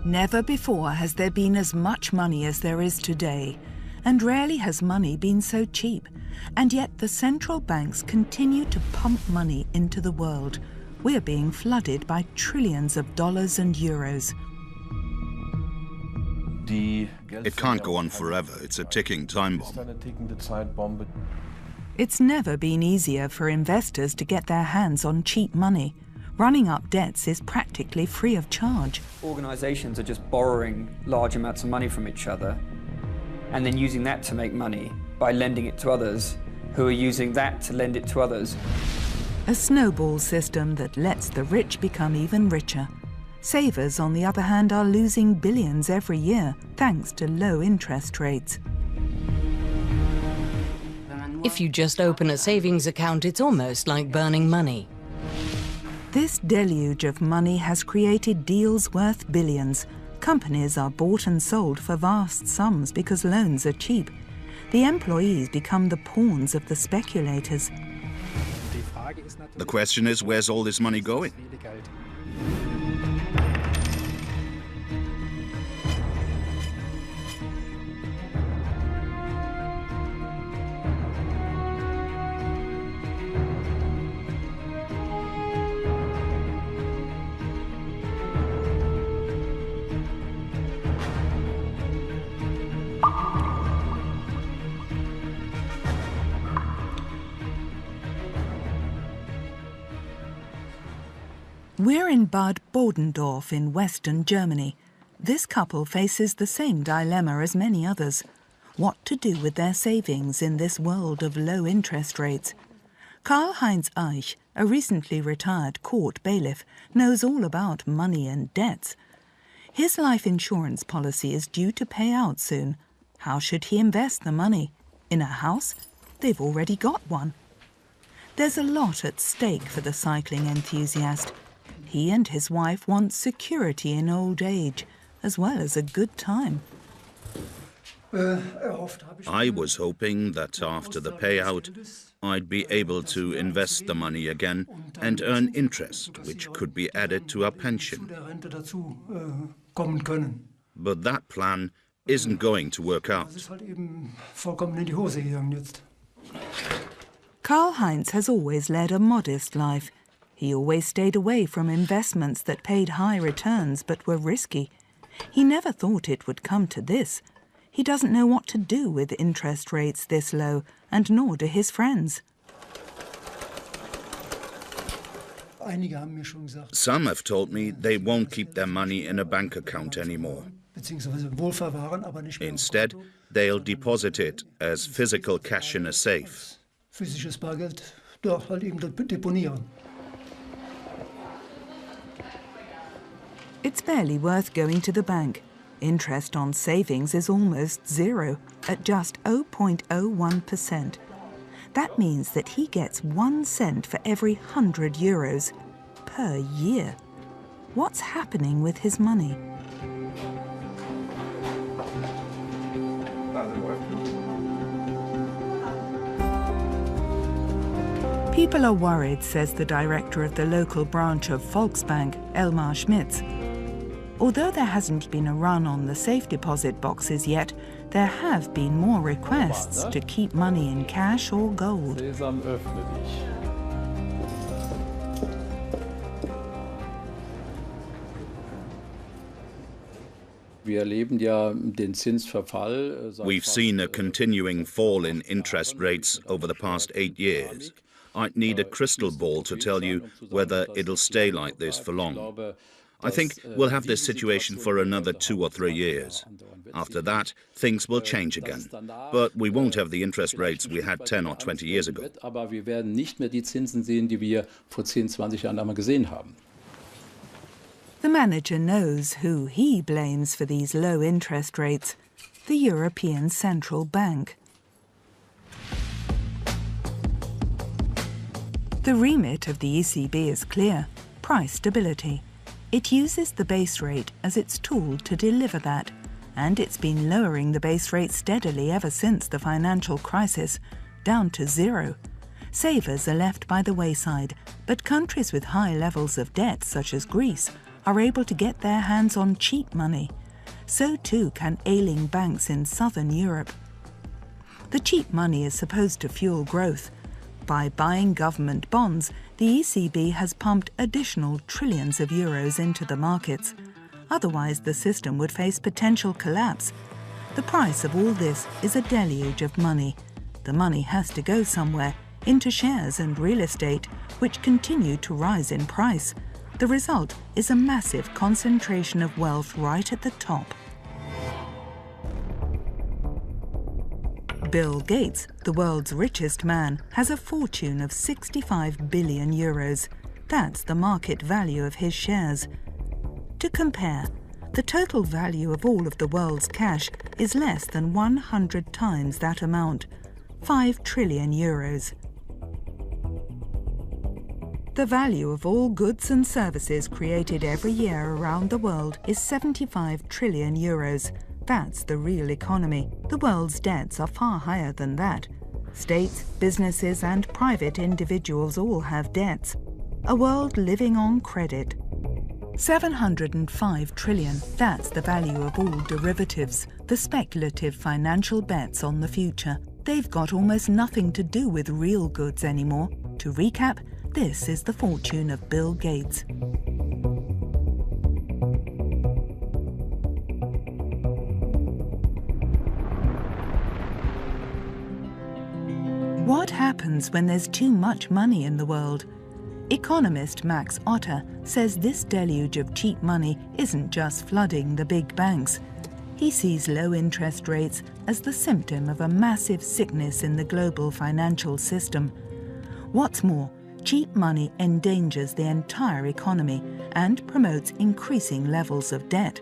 Never before has there been as much money as there is today, and rarely has money been so cheap. And yet the central banks continue to pump money into the world. We're being flooded by trillions of dollars and euros. It can't go on forever. It's a ticking time bomb. It's never been easier for investors to get their hands on cheap money. Running up debts is practically free of charge. Organizations are just borrowing large amounts of money from each other and then using that to make money by lending it to others, who are using that to lend it to others. A snowball system that lets the rich become even richer. Savers, on the other hand, are losing billions every year thanks to low interest rates. If you just open a savings account, it's almost like burning money. This deluge of money has created deals worth billions. Companies are bought and sold for vast sums because loans are cheap. The employees become the pawns of the speculators. The question is, where's all this money going? We're in Bad Bodendorf in western Germany. This couple faces the same dilemma as many others. What to do with their savings in this world of low interest rates? Karl-Heinz Eich, a recently retired court bailiff, knows all about money and debts. His life insurance policy is due to pay out soon. How should he invest the money? In a house? They've already got one. There's a lot at stake for the cycling enthusiast. He and his wife want security in old age, as well as a good time. I was hoping that after the payout, I'd be able to invest the money again and earn interest, which could be added to our pension. But that plan isn't going to work out. Karl-Heinz has always led a modest life. He always stayed away from investments that paid high returns but were risky. He never thought it would come to this. He doesn't know what to do with interest rates this low, and nor do his friends. Some have told me they won't keep their money in a bank account anymore. Instead, they'll deposit it as physical cash in a safe. It's barely worth going to the bank. Interest on savings is almost zero, at just 0.01%. That means that he gets 1 cent for every 100 euros per year. What's happening with his money? People are worried, says the director of the local branch of Volksbank, Elmar Schmitz. Although there hasn't been a run on the safe deposit boxes yet, there have been more requests to keep money in cash or gold. We've seen a continuing fall in interest rates over the past 8 years. I'd need a crystal ball to tell you whether it'll stay like this for long. I think we'll have this situation for another 2 or 3 years. After that, things will change again. But we won't have the interest rates we had 10 or 20 years ago. The manager knows who he blames for these low interest rates: the European Central Bank. The remit of the ECB is clear: price stability. It uses the base rate as its tool to deliver that, and it's been lowering the base rate steadily ever since the financial crisis, down to zero. Savers are left by the wayside, but countries with high levels of debt, such as Greece, are able to get their hands on cheap money. So too can ailing banks in southern Europe. The cheap money is supposed to fuel growth. By buying government bonds, the ECB has pumped additional trillions of euros into the markets. Otherwise, the system would face potential collapse. The price of all this is a deluge of money. The money has to go somewhere, into shares and real estate, which continue to rise in price. The result is a massive concentration of wealth right at the top. Bill Gates, the world's richest man, has a fortune of 65 billion euros. That's the market value of his shares. To compare, the total value of all of the world's cash is less than 100 times that amount, 5 trillion euros. The value of all goods and services created every year around the world is 75 trillion euros. That's the real economy. The world's debts are far higher than that. States, businesses and private individuals all have debts. A world living on credit. 705 trillion, that's the value of all derivatives, the speculative financial bets on the future. They've got almost nothing to do with real goods anymore. To recap, this is the fortune of Bill Gates. What happens when there's too much money in the world? Economist Max Otte says this deluge of cheap money isn't just flooding the big banks. He sees low interest rates as the symptom of a massive sickness in the global financial system. What's more, cheap money endangers the entire economy and promotes increasing levels of debt.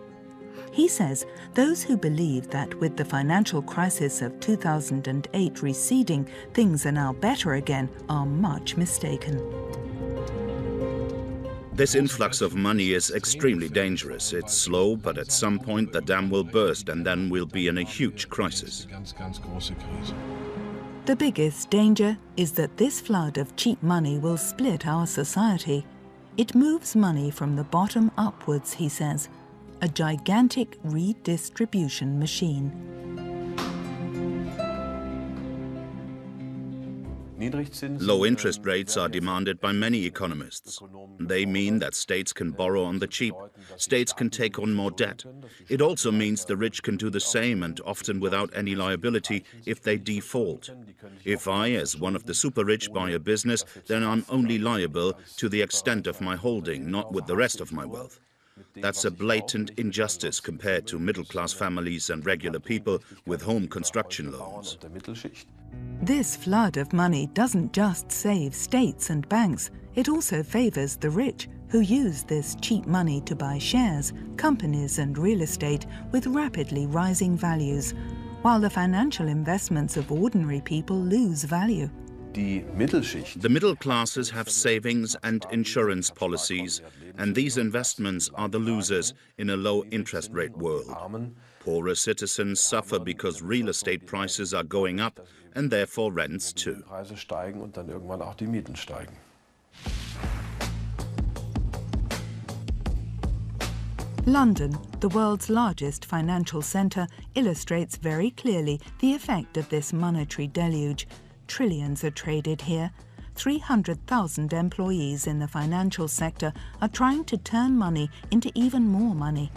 He says those who believe that with the financial crisis of 2008 receding, things are now better again are much mistaken. This influx of money is extremely dangerous. It's slow, but at some point the dam will burst and then we'll be in a huge crisis. The biggest danger is that this flood of cheap money will split our society. It moves money from the bottom upwards, he says. A gigantic redistribution machine. Low interest rates are demanded by many economists. They mean that states can borrow on the cheap. States can take on more debt. It also means the rich can do the same and often without any liability if they default. If I, as one of the super rich, buy a business, then I'm only liable to the extent of my holding, not with the rest of my wealth. That's a blatant injustice compared to middle-class families and regular people with home construction loans. This flood of money doesn't just save states and banks, it also favors the rich, who use this cheap money to buy shares, companies and real estate with rapidly rising values, while the financial investments of ordinary people lose value. The middle classes have savings and insurance policies, and these investments are the losers in a low interest rate world. Poorer citizens suffer because real estate prices are going up and therefore rents too. London, the world's largest financial centre, illustrates very clearly the effect of this monetary deluge. Trillions are traded here. 300,000 employees in the financial sector are trying to turn money into even more money.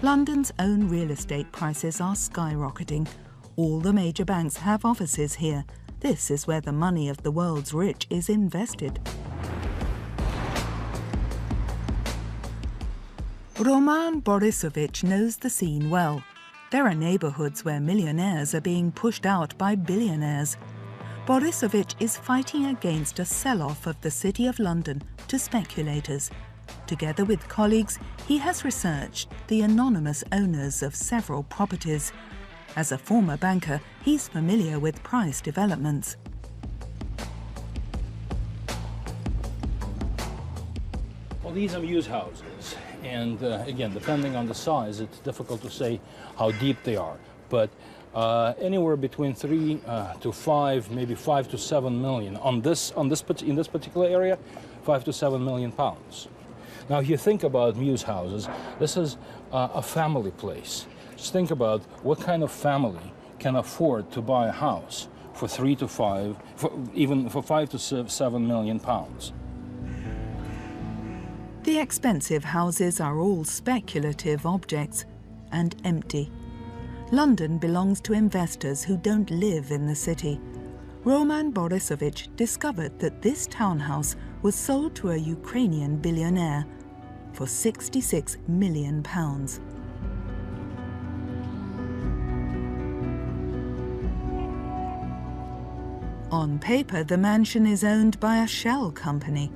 London's own real estate prices are skyrocketing. All the major banks have offices here. This is where the money of the world's rich is invested. Roman Borisovich knows the scene well. There are neighbourhoods where millionaires are being pushed out by billionaires. Borisovich is fighting against a sell-off of the City of London to speculators. Together with colleagues, he has researched the anonymous owners of several properties. As a former banker, he's familiar with price developments. Well, these are used houses, and again, depending on the size, it's difficult to say how deep they are. But anywhere between 3 to 5, maybe 5 to 7 million in this particular area, 5 to 7 million pounds. Now, if you think about mews houses, this is a family place. Just think about what kind of family can afford to buy a house for 3 to 5, even for 5 to 7 million pounds. The expensive houses are all speculative objects and empty. London belongs to investors who don't live in the city. Roman Borisovich discovered that this townhouse was sold to a Ukrainian billionaire for £66 million. On paper, the mansion is owned by a shell company.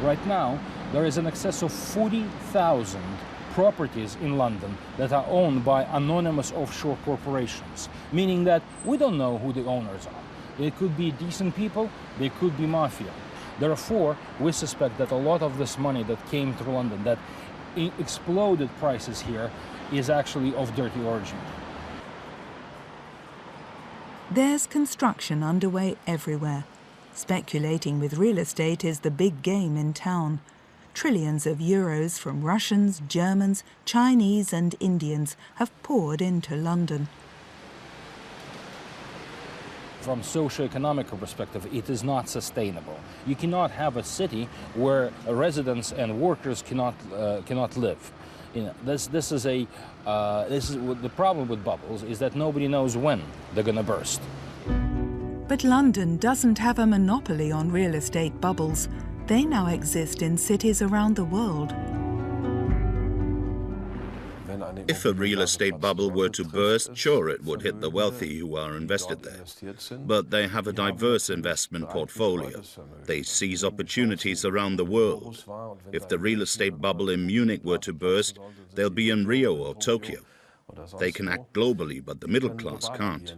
Right now, there is an excess of 40,000 properties in London that are owned by anonymous offshore corporations, meaning that we don't know who the owners are. They could be decent people, they could be mafia. Therefore, we suspect that a lot of this money that came through London, that exploded prices here, is actually of dirty origin. There's construction underway everywhere. Speculating with real estate is the big game in town. Trillions of euros from Russians, Germans, Chinese and Indians have poured into London. From a socio-economic perspective, it is not sustainable. You cannot have a city where residents and workers cannot live. You know, this is the problem with bubbles, is that nobody knows when they're going to burst. But London doesn't have a monopoly on real estate bubbles. They now exist in cities around the world. If a real estate bubble were to burst, sure, it would hit the wealthy who are invested there. But they have a diverse investment portfolio. They seize opportunities around the world. If the real estate bubble in Munich were to burst, they'll be in Rio or Tokyo. They can act globally, but the middle class can't.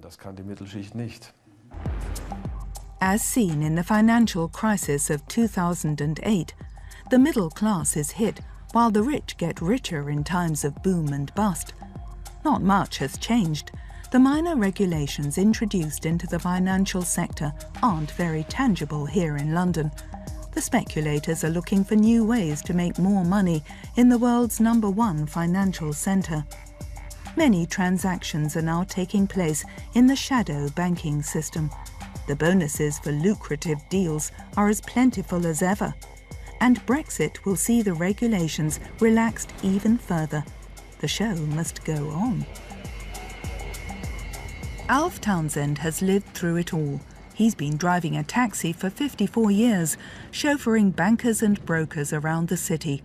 As seen in the financial crisis of 2008, the middle class is hit while the rich get richer in times of boom and bust. Not much has changed. The minor regulations introduced into the financial sector aren't very tangible here in London. The speculators are looking for new ways to make more money in the world's #1 financial centre. Many transactions are now taking place in the shadow banking system. The bonuses for lucrative deals are as plentiful as ever. And Brexit will see the regulations relaxed even further. The show must go on. Alf Townsend has lived through it all. He's been driving a taxi for 54 years, chauffeuring bankers and brokers around the city.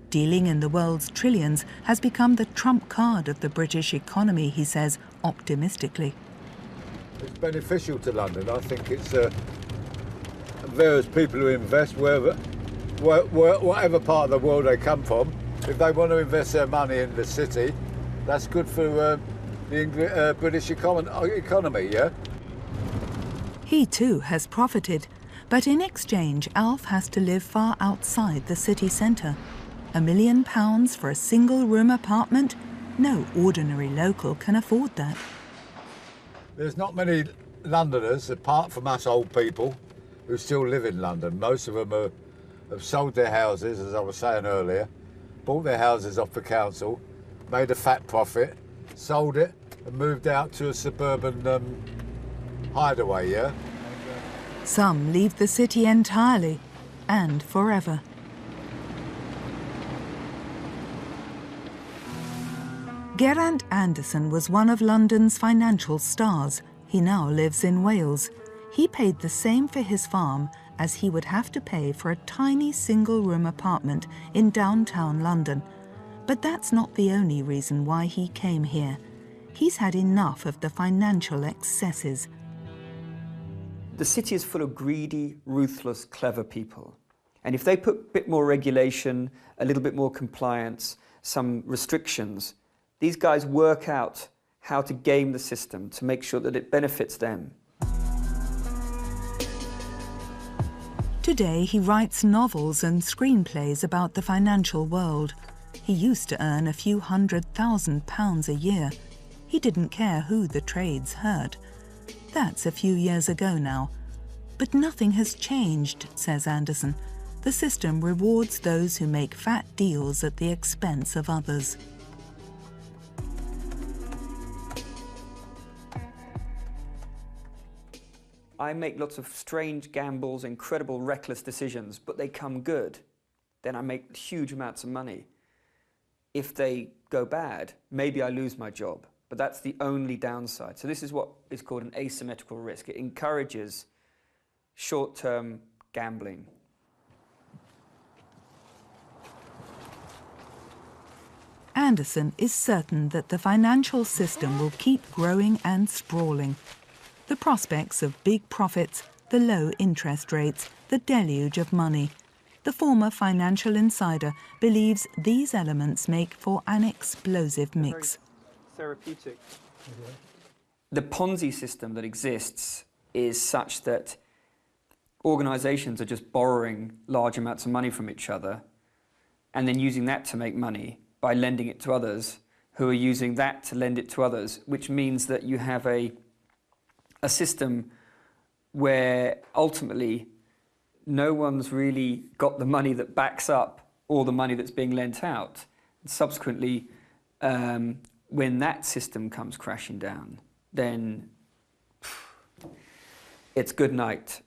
Dealing in the world's trillions has become the trump card of the British economy, he says optimistically. It's beneficial to London. I think it's various people who invest whatever part of the world they come from. If they want to invest their money in the city, that's good for the British economy, yeah? He too has profited, but in exchange Alf has to live far outside the city centre. £1 million for a single-room apartment? No ordinary local can afford that. There's not many Londoners, apart from us old people, who still live in London. Most of them have sold their houses, as I was saying earlier, bought their houses off the council, made a fat profit, sold it and moved out to a suburban hideaway, yeah? Some leave the city entirely and forever. Geraint Anderson was one of London's financial stars. He now lives in Wales. He paid the same for his farm as he would have to pay for a tiny single-room apartment in downtown London. But that's not the only reason why he came here. He's had enough of the financial excesses. The city is full of greedy, ruthless, clever people. And if they put a bit more regulation, a little bit more compliance, some restrictions, these guys work out how to game the system to make sure that it benefits them. Today he writes novels and screenplays about the financial world. He used to earn a few £100,000 a year. He didn't care who the trades hurt. That's a few years ago now. But nothing has changed, says Anderson. The system rewards those who make fat deals at the expense of others. I make lots of strange gambles, incredible reckless decisions, but they come good. Then I make huge amounts of money. If they go bad, maybe I lose my job, but that's the only downside. So this is what is called an asymmetrical risk. It encourages short-term gambling. Anderson is certain that the financial system will keep growing and sprawling. The prospects of big profits, the low interest rates, the deluge of money. The former financial insider believes these elements make for an explosive mix. Therapeutic. The Ponzi system that exists is such that organizations are just borrowing large amounts of money from each other and then using that to make money by lending it to others who are using that to lend it to others, which means that you have a system where ultimately no one's really got the money that backs up all the money that's being lent out. And subsequently, when that system comes crashing down, then it's good night.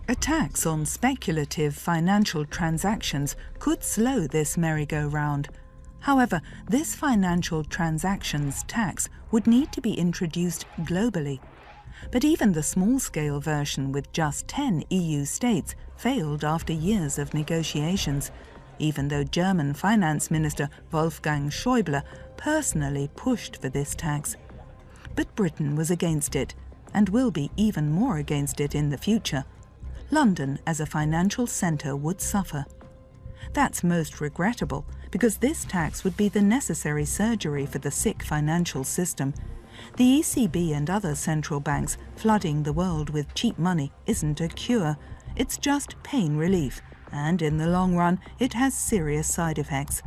A tax on speculative financial transactions could slow this merry-go-round. However, this financial transactions tax would need to be introduced globally. But even the small-scale version with just 10 EU states failed after years of negotiations, even though German Finance Minister Wolfgang Schäuble personally pushed for this tax. But Britain was against it, and will be even more against it in the future. London as a financial centre would suffer. That's most regrettable, because this tax would be the necessary surgery for the sick financial system. The ECB and other central banks flooding the world with cheap money isn't a cure. It's just pain relief, and in the long run, it has serious side effects.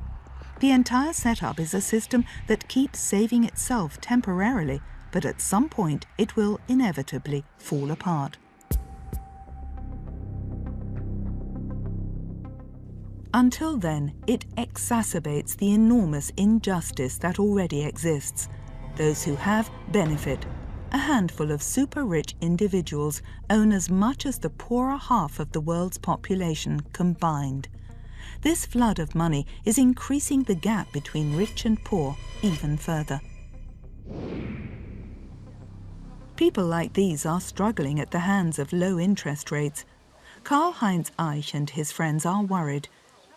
The entire setup is a system that keeps saving itself temporarily, but at some point it will inevitably fall apart. Until then, it exacerbates the enormous injustice that already exists. Those who have benefit. A handful of super-rich individuals own as much as the poorer half of the world's population combined. This flood of money is increasing the gap between rich and poor even further. People like these are struggling at the hands of low interest rates. Karl-Heinz Eich and his friends are worried.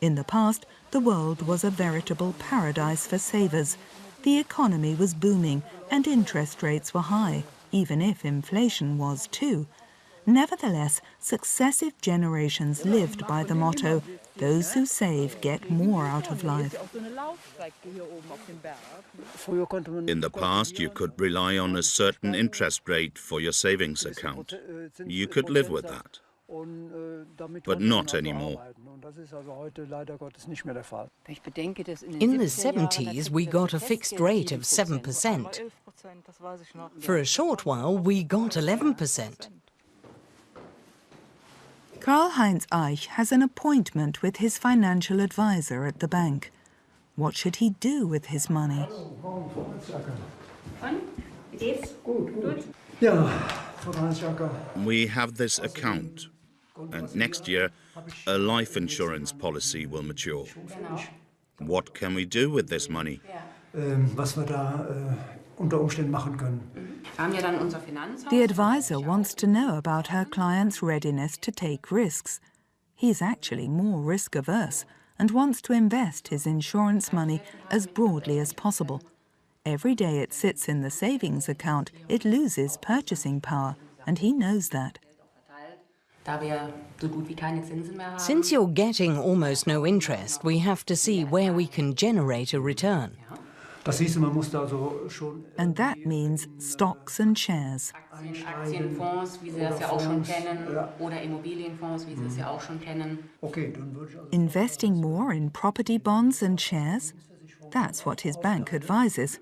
In the past, the world was a veritable paradise for savers. The economy was booming and interest rates were high, even if inflation was too. Nevertheless, successive generations lived by the motto, those who save get more out of life. In the past, you could rely on a certain interest rate for your savings account. You could live with that. But not anymore. In the 70s, we got a fixed rate of 7%. For a short while, we got 11%. Karl-Heinz Eich has an appointment with his financial advisor at the bank. What should he do with his money? We have this account, and next year a life insurance policy will mature. What can we do with this money? The advisor wants to know about her client's readiness to take risks. He's actually more risk-averse and wants to invest his insurance money as broadly as possible. Every day it sits in the savings account, it loses purchasing power, and he knows that. Since you're getting almost no interest, we have to see where we can generate a return. And that means stocks and shares. Investing more in property bonds and shares? That's what his bank advises.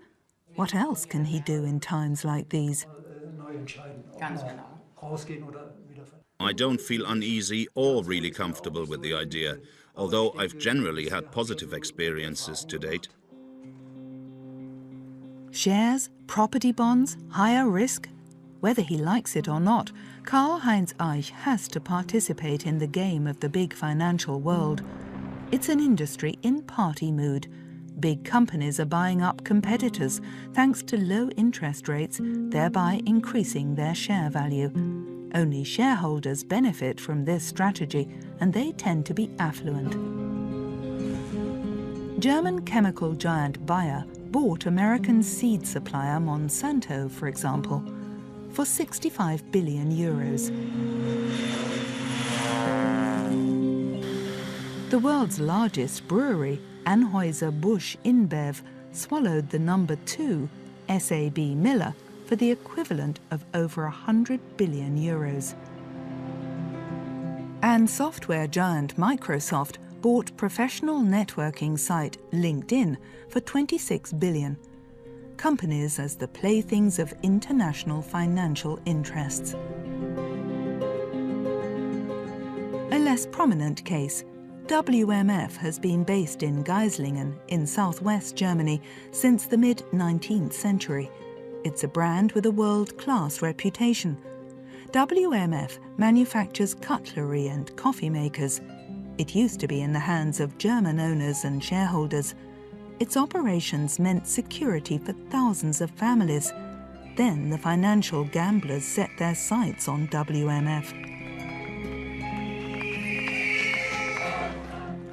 What else can he do in times like these? I don't feel uneasy or really comfortable with the idea, although I've generally had positive experiences to date. Shares, property bonds, higher risk? Whether he likes it or not, Karl-Heinz Eich has to participate in the game of the big financial world. It's an industry in party mood. Big companies are buying up competitors thanks to low interest rates, thereby increasing their share value. Only shareholders benefit from this strategy, and they tend to be affluent. German chemical giant Bayer bought American seed supplier Monsanto, for example, for 65 billion euros. The world's largest brewery, Anheuser-Busch InBev, swallowed the number 2, SAB Miller, for the equivalent of over 100 billion euros. And software giant Microsoft bought professional networking site LinkedIn for 26 billion. Companies as the playthings of international financial interests. A less prominent case, WMF has been based in Geislingen in southwest Germany since the mid-19th century. It's a brand with a world-class reputation. WMF manufactures cutlery and coffee makers. It used to be in the hands of German owners and shareholders. Its operations meant security for thousands of families. Then the financial gamblers set their sights on WMF.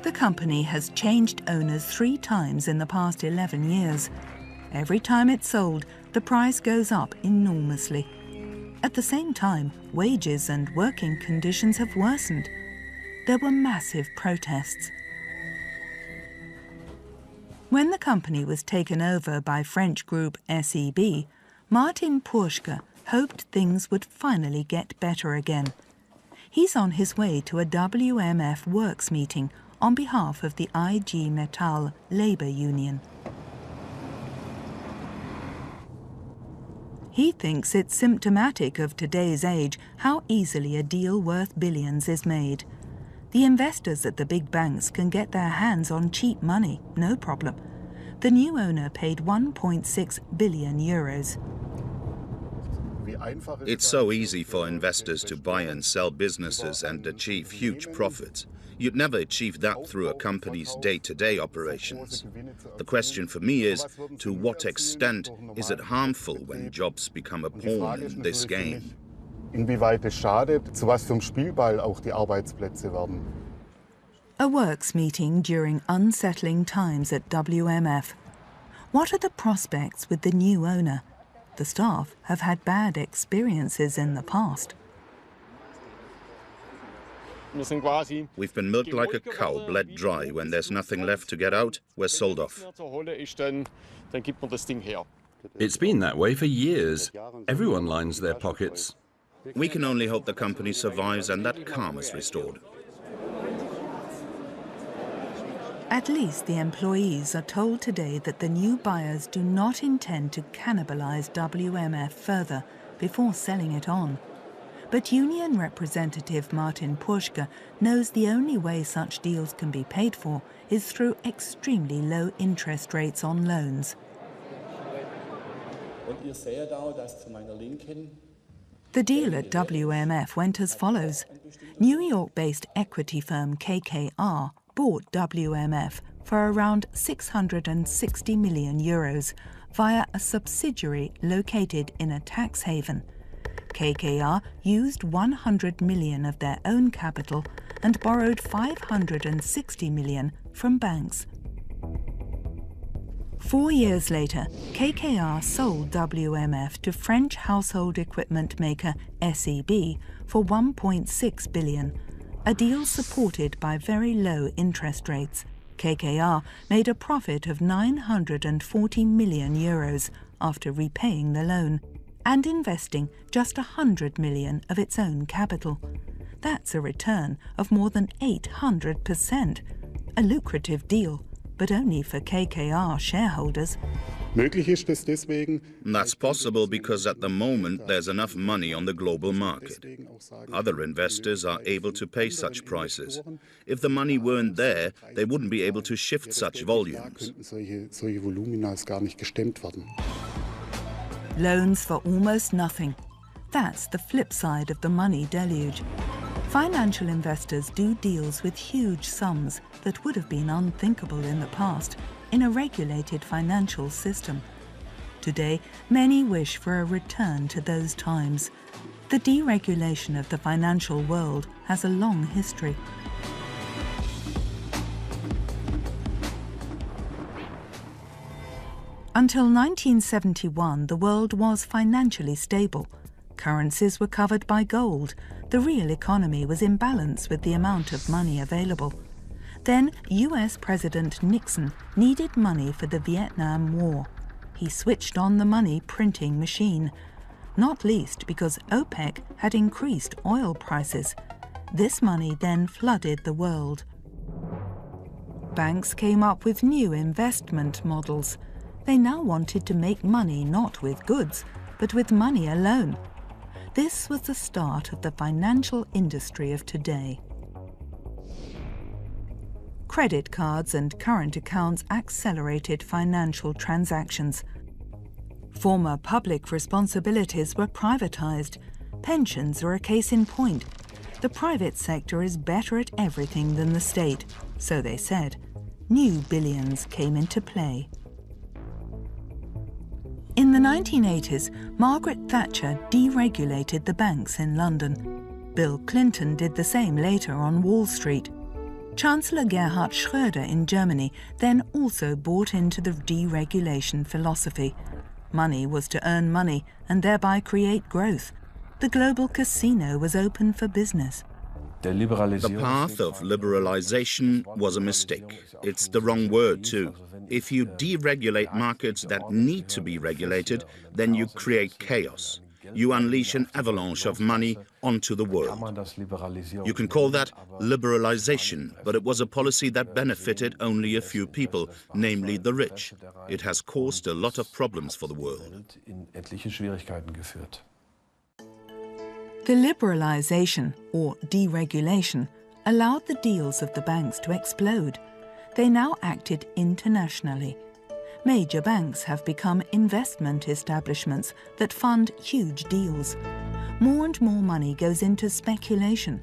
The company has changed owners 3 times in the past 11 years. Every time it's sold, the price goes up enormously. At the same time, wages and working conditions have worsened. There were massive protests. When the company was taken over by French group SEB, Martin Purschke hoped things would finally get better again. He's on his way to a WMF works meeting on behalf of the IG Metall labor union. He thinks it's symptomatic of today's age how easily a deal worth billions is made. The investors at the big banks can get their hands on cheap money, no problem. The new owner paid 1.6 billion euros. It's so easy for investors to buy and sell businesses and achieve huge profits. You'd never achieve that through a company's day-to-day operations. The question for me is, to what extent is it harmful when jobs become a pawn in this game? Inwieweit es schadet, zu was für einem Spielball auch die Arbeitsplätze werden. A works meeting during unsettling times at WMF. What are the prospects with the new owner? The staff have had bad experiences in the past. We've been milked like a cow, bled dry. When there's nothing left to get out, we're sold off. It's been that way for years. Everyone lines their pockets. We can only hope the company survives and that calm is restored. At least the employees are told today that the new buyers do not intend to cannibalize WMF further before selling it on. But union representative Martin Purschke knows the only way such deals can be paid for is through extremely low interest rates on loans. The deal at WMF went as follows. New York-based equity firm KKR bought WMF for around 660 million euros via a subsidiary located in a tax haven. KKR used 100 million of their own capital and borrowed 560 million from banks. 4 years later, KKR sold WMF to French household equipment maker SEB for 1.6 billion, a deal supported by very low interest rates. KKR made a profit of 940 million euros after repaying the loan and investing just 100 million of its own capital. That's a return of more than 800%, a lucrative deal, but only for KKR shareholders. Möglich ist es deswegen. That's possible because at the moment there's enough money on the global market. Other investors are able to pay such prices. If the money weren't there, they wouldn't be able to shift such volumes. Solche Volumina gar nicht gestemmt werden. Loans for almost nothing. That's the flip side of the money deluge. Financial investors do deals with huge sums that would have been unthinkable in the past in a regulated financial system. Today, many wish for a return to those times. The deregulation of the financial world has a long history. Until 1971, the world was financially stable. Currencies were covered by gold. The real economy was in balance with the amount of money available. Then US President Nixon needed money for the Vietnam War. He switched on the money printing machine, not least because OPEC had increased oil prices. This money then flooded the world. Banks came up with new investment models. They now wanted to make money not with goods, but with money alone. This was the start of the financial industry of today. Credit cards and current accounts accelerated financial transactions. Former public responsibilities were privatized. Pensions are a case in point. The private sector is better at everything than the state, so they said. New billions came into play. In the 1980s, Margaret Thatcher deregulated the banks in London. Bill Clinton did the same later on Wall Street. Chancellor Gerhard Schröder in Germany then also bought into the deregulation philosophy. Money was to earn money and thereby create growth. The global casino was open for business. The path of liberalization was a mistake. It's the wrong word, too. If you deregulate markets that need to be regulated, then you create chaos. You unleash an avalanche of money onto the world. You can call that liberalization, but it was a policy that benefited only a few people, namely the rich. It has caused a lot of problems for the world. The liberalization, or deregulation, allowed the deals of the banks to explode. They now acted internationally. Major banks have become investment establishments that fund huge deals. More and more money goes into speculation.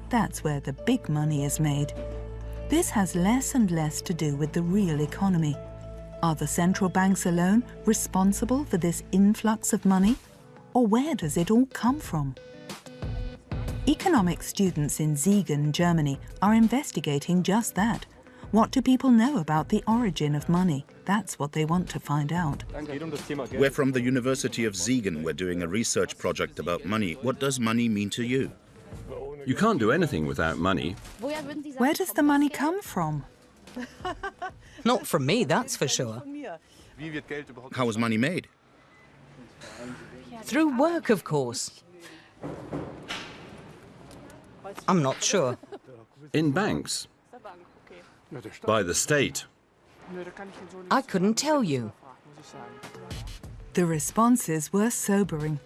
That's where the big money is made. This has less and less to do with the real economy. Are the central banks alone responsible for this influx of money? Or where does it all come from? Economics students in Siegen, Germany, are investigating just that. What do people know about the origin of money? That's what they want to find out. We're from the University of Siegen. We're doing a research project about money. What does money mean to you? You can't do anything without money. Where does the money come from? Not from me, that's for sure. How is money made? Through work, of course. I'm not sure. In banks. By the state. I couldn't tell you. The responses were sobering.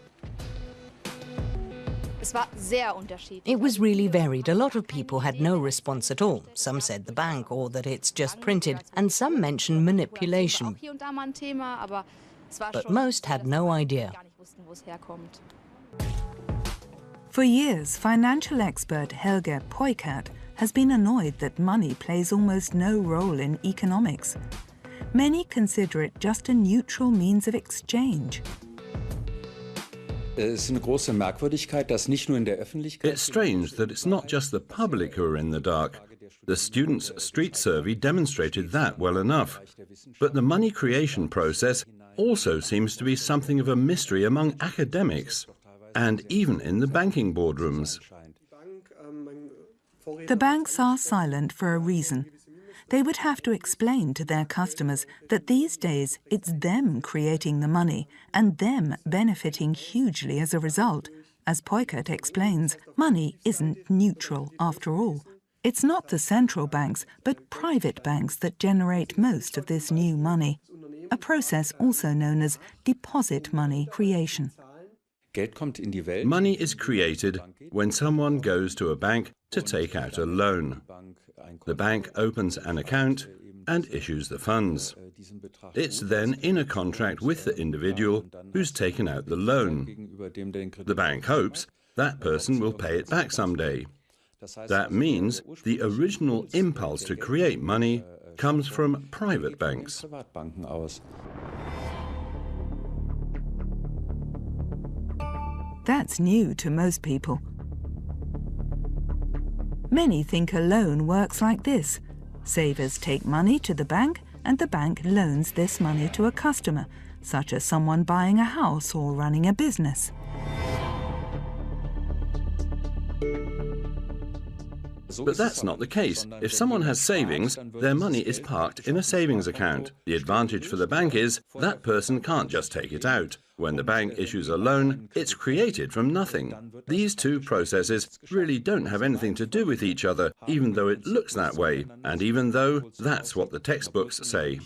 It was really varied. A lot of people had no response at all. Some said the bank or that it's just printed, and some mentioned manipulation. But most had no idea. For years, financial expert Helge Peukert has been annoyed that money plays almost no role in economics. Many consider it just a neutral means of exchange. It's strange that it's not just the public who are in the dark. The students' street survey demonstrated that well enough. But the money creation process also seems to be something of a mystery among academics, and even in the banking boardrooms. The banks are silent for a reason. They would have to explain to their customers that these days it's them creating the money and them benefiting hugely as a result. As Peukert explains, money isn't neutral after all. It's not the central banks, but private banks that generate most of this new money. a process also known as deposit money creation. Money is created when someone goes to a bank to take out a loan. The bank opens an account and issues the funds. It's then in a contract with the individual who's taken out the loan. The bank hopes that person will pay it back someday. That means the original impulse to create money comes from private banks. That's new to most people. Many think a loan works like this. Savers take money to the bank and the bank loans this money to a customer, such as someone buying a house or running a business. But that's not the case. If someone has savings, their money is parked in a savings account. The advantage for the bank is that person can't just take it out. When the bank issues a loan, it's created from nothing. These two processes really don't have anything to do with each other, even though it looks that way, and even though that's what the textbooks say.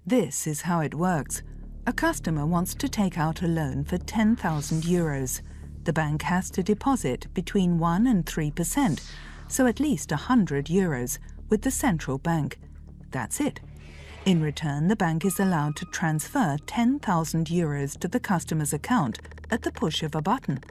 This is how it works. A customer wants to take out a loan for 10,000 euros. The bank has to deposit between 1 and 3%, so at least 100 euros, with the central bank. That's it. In return, the bank is allowed to transfer 10,000 euros to the customer's account at the push of a button.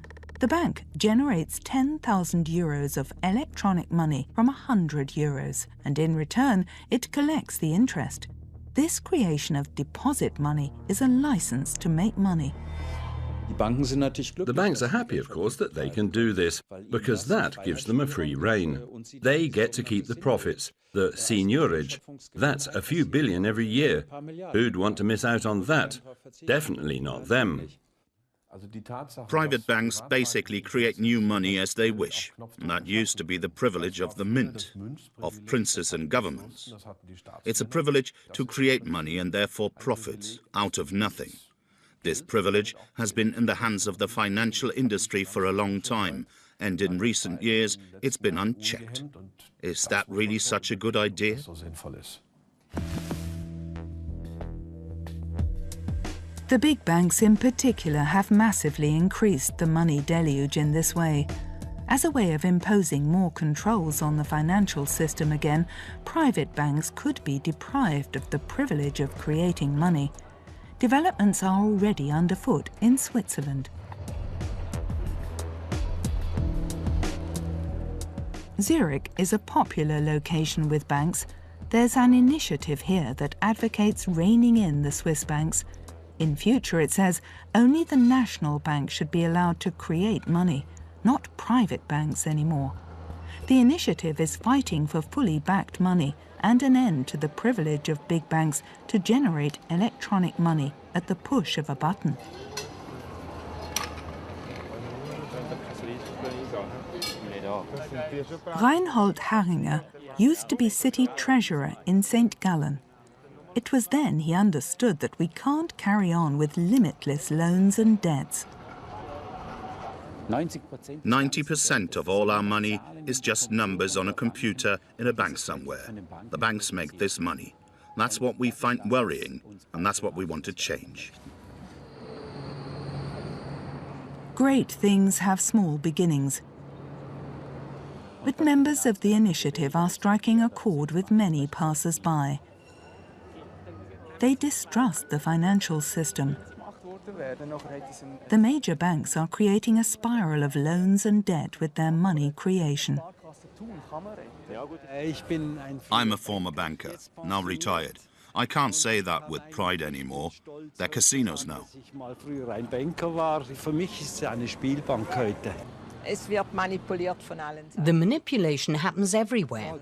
The bank generates 10,000 euros of electronic money from 100 euros, and in return, it collects the interest. This creation of deposit money is a license to make money. The banks are happy, of course, that they can do this, because that gives them a free rein. They get to keep the profits, the seigniorage. That's a few billion every year. Who'd want to miss out on that? Definitely not them. Private banks basically create new money as they wish. And that used to be the privilege of the mint, of princes and governments. It's a privilege to create money and therefore profits out of nothing. This privilege has been in the hands of the financial industry for a long time, and in recent years it's been unchecked. Is that really such a good idea? The big banks in particular have massively increased the money deluge in this way. As a way of imposing more controls on the financial system again, private banks could be deprived of the privilege of creating money. Developments are already underfoot in Switzerland. Zurich is a popular location with banks. There's an initiative here that advocates reining in the Swiss banks. In future, it says, only the national bank should be allowed to create money, not private banks anymore. The initiative is fighting for fully backed money and an end to the privilege of big banks to generate electronic money at the push of a button. Reinhold Haringer used to be city treasurer in St. Gallen. It was then he understood that we can't carry on with limitless loans and debts. 90% of all our money is just numbers on a computer in a bank somewhere. The banks make this money. That's what we find worrying, and that's what we want to change. Great things have small beginnings. But members of the initiative are striking a chord with many passers-by. They distrust the financial system. The major banks are creating a spiral of loans and debt with their money creation. I'm a former banker, now retired. I can't say that with pride anymore. They're casinos now. The manipulation happens everywhere.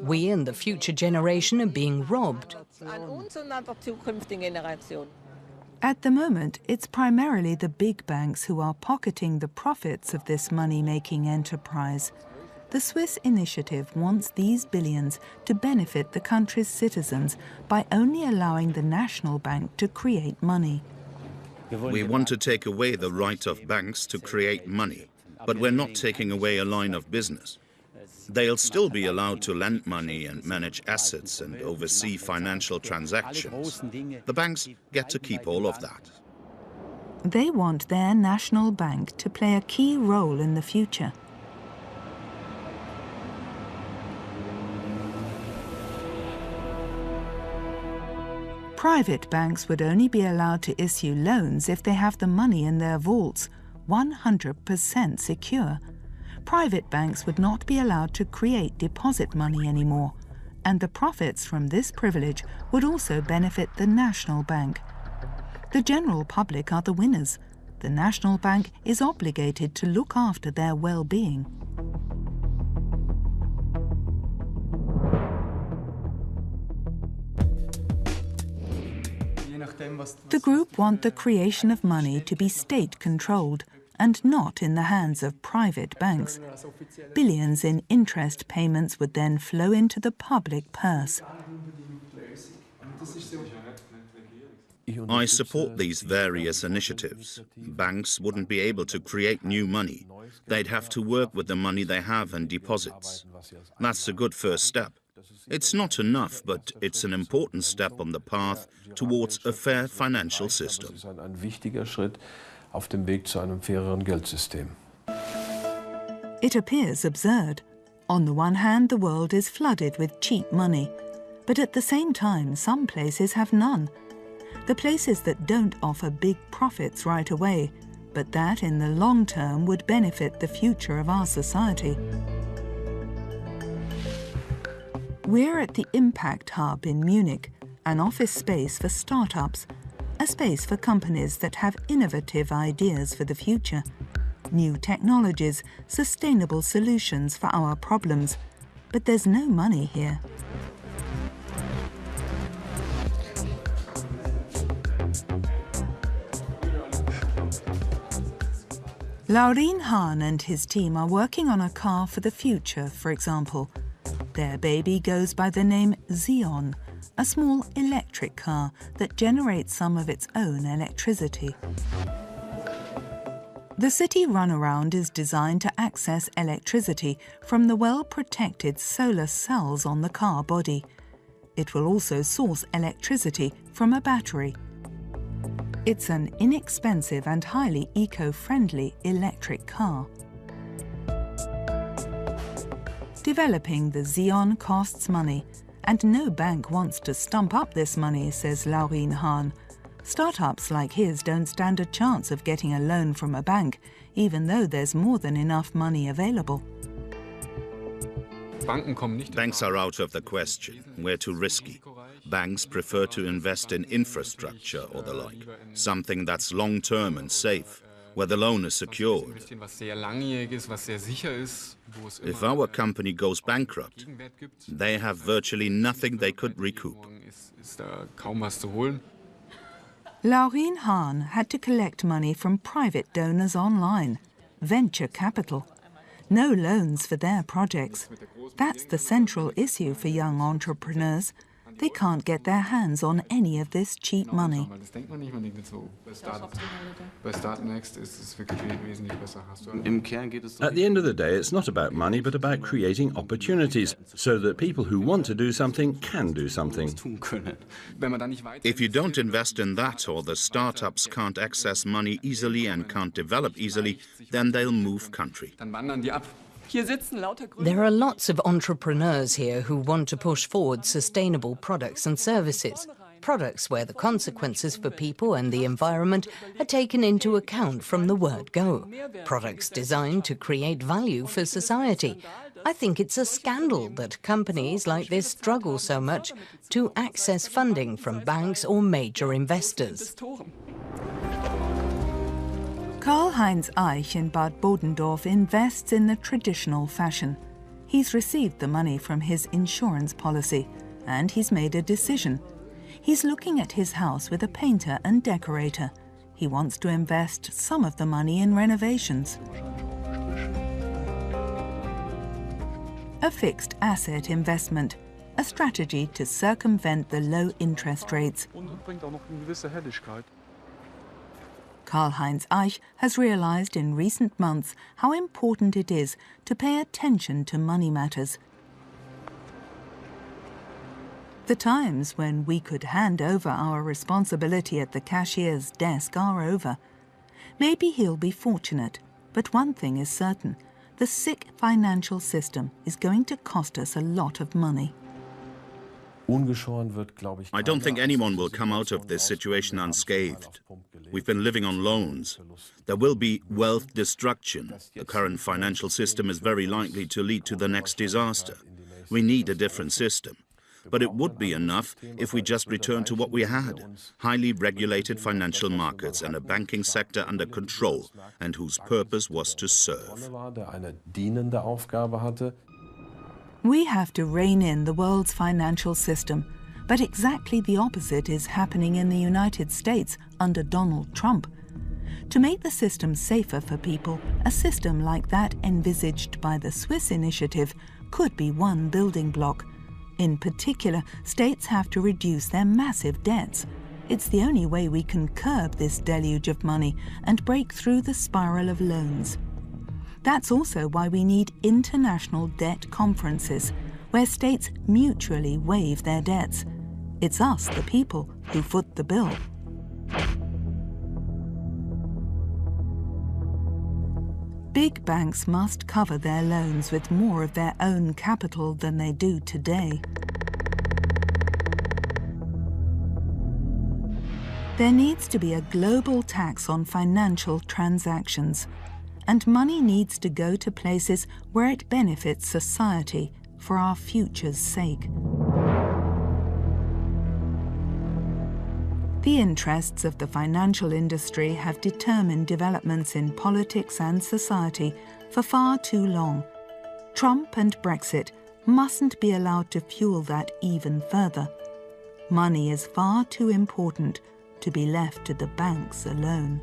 We and the future generation are being robbed. At the moment, it's primarily the big banks who are pocketing the profits of this money-making enterprise. The Swiss initiative wants these billions to benefit the country's citizens by only allowing the national bank to create money. We want to take away the right of banks to create money, but we're not taking away a line of business. They'll still be allowed to lend money and manage assets and oversee financial transactions. The banks get to keep all of that. They want their national bank to play a key role in the future. Private banks would only be allowed to issue loans if they have the money in their vaults 100% secure. Private banks would not be allowed to create deposit money anymore, and the profits from this privilege would also benefit the national bank. The general public are the winners. The national bank is obligated to look after their well-being. The group want the creation of money to be state-controlled and not in the hands of private banks. Billions in interest payments would then flow into the public purse. I support these various initiatives. Banks wouldn't be able to create new money. They'd have to work with the money they have and deposits. That's a good first step. It's not enough, but it's an important step on the path towards a fair financial system. It appears absurd. On the one hand, the world is flooded with cheap money, but at the same time, some places have none. The places that don't offer big profits right away, but that in the long term would benefit the future of our society. We're at the Impact Hub in Munich, an office space for startups, a space for companies that have innovative ideas for the future, new technologies, sustainable solutions for our problems. But there's no money here. Laurin Hahn and his team are working on a car for the future, for example. Their baby goes by the name Xeon, a small electric car that generates some of its own electricity. The city runaround is designed to access electricity from the well-protected solar cells on the car body. It will also source electricity from a battery. It's an inexpensive and highly eco-friendly electric car. Developing the Xeon costs money, and no bank wants to stump up this money, says Laurin Hahn. Startups like his don't stand a chance of getting a loan from a bank, even though there's more than enough money available. Banks are out of the question. We're too risky. Banks prefer to invest in infrastructure or the like, something that's long-term and safe, where the loan is secured. If our company goes bankrupt, they have virtually nothing they could recoup. Laurin Hahn had to collect money from private donors online, venture capital. No loans for their projects. That's the central issue for young entrepreneurs. They can't get their hands on any of this cheap money. At the end of the day, it's not about money, but about creating opportunities so that people who want to do something can do something. If you don't invest in that, or the startups can't access money easily and can't develop easily, then they'll move country. There are lots of entrepreneurs here who want to push forward sustainable products and services, products where the consequences for people and the environment are taken into account from the word go, products designed to create value for society. I think it's a scandal that companies like this struggle so much to access funding from banks or major investors. Karl-Heinz Eich in Bad Bodendorf invests in the traditional fashion. He's received the money from his insurance policy, and he's made a decision. He's looking at his house with a painter and decorator. He wants to invest some of the money in renovations. A fixed asset investment, a strategy to circumvent the low interest rates. Karl-Heinz Eich has realized in recent months how important it is to pay attention to money matters. The times when we could hand over our responsibility at the cashier's desk are over. Maybe he'll be fortunate, but one thing is certain: the sick financial system is going to cost us a lot of money. I don't think anyone will come out of this situation unscathed. We've been living on loans. There will be wealth destruction. The current financial system is very likely to lead to the next disaster. We need a different system. But it would be enough if we just returned to what we had: highly regulated financial markets and a banking sector under control and whose purpose was to serve. We have to rein in the world's financial system, but exactly the opposite is happening in the United States under Donald Trump. To make the system safer for people, a system like that envisaged by the Swiss initiative could be one building block. In particular, states have to reduce their massive debts. It's the only way we can curb this deluge of money and break through the spiral of loans. That's also why we need international debt conferences, where states mutually waive their debts. It's us, the people, who foot the bill. Big banks must cover their loans with more of their own capital than they do today. There needs to be a global tax on financial transactions, and money needs to go to places where it benefits society for our future's sake. The interests of the financial industry have determined developments in politics and society for far too long. Trump and Brexit mustn't be allowed to fuel that even further. Money is far too important to be left to the banks alone.